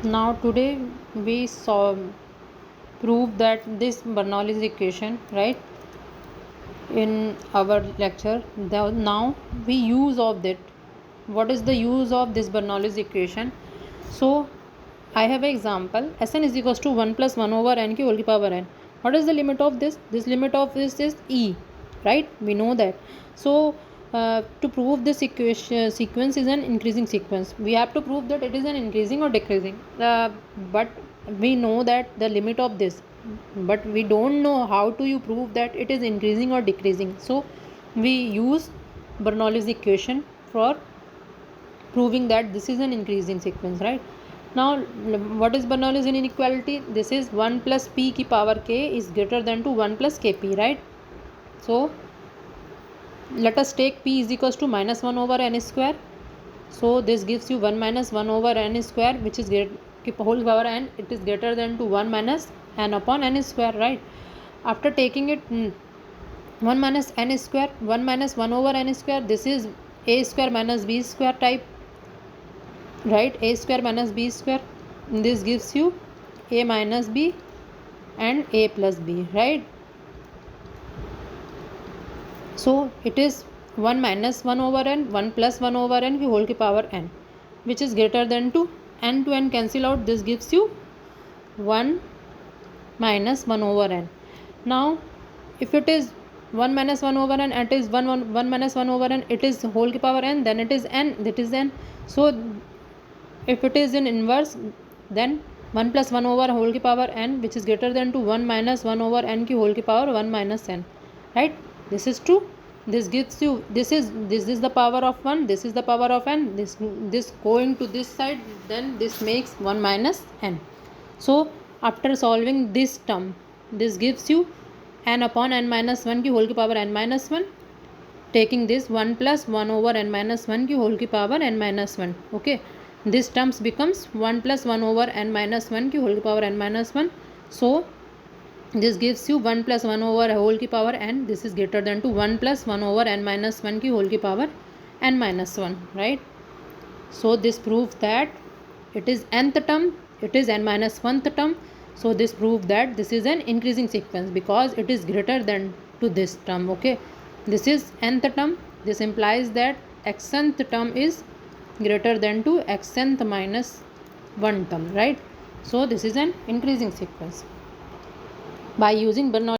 Now today we saw prove that this Bernoulli's equation, right, in our lecture. Now we use of that. What is the use of this Bernoulli's equation? So I have an example. Sn is equals to 1 plus 1 over n की whole की power n. What is the limit of this? This limit of this is e, right? We know that. So to prove this equation sequence is an increasing sequence, we have to prove that it is an increasing or decreasing. But we know that the limit of this, but we don't know how to you prove that it is increasing or decreasing. So we use Bernoulli's equation for proving that this is an increasing sequence, right? Now what is Bernoulli's inequality? This is 1 plus p की power k is greater than to 1 plus kp, right? So let us take p is equals to minus 1 over n square. So this gives you 1 minus 1 over n square, which is whole power n, it is greater than to 1 minus n upon n square, right? After taking it 1 minus n square, 1 minus 1 over n square, this is a square minus b square type, right? A square minus b square, this gives you a minus b and a plus b, right? So it is 1 minus 1 over n, 1 plus 1 over n की whole की power n, which is greater than to n cancel out, this gives you 1 minus 1 over n. Now if it is 1 minus 1 over n, it is 1 minus 1 over n, it is whole की power n, then it is n, that is n. So if it is in inverse, then 1 plus 1 over whole की power n, which is greater than to 1 minus 1 over n की whole की power 1 minus n, right? This is true. This gives you, this is the power of 1, this is the power of n, this going to this side, then this makes 1 minus n. So after solving this term, this gives you n upon n minus 1 की whole की power n minus 1, taking this 1 plus 1 over n minus 1 की whole की power n minus 1. Okay, this terms becomes 1 plus 1 over n minus 1 की whole की power n minus 1. So this gives you 1 plus 1 over whole की power n, this is greater than to 1 plus 1 over n minus 1 की whole की power n minus 1, right? So this proves that it is nth term, it is n minus 1th term. So this proves that this is an increasing sequence because it is greater than to this term. Okay, this is nth term, this implies that xnth term is greater than to xnth minus 1 term, right? So this is an increasing sequence. By using Bernoulli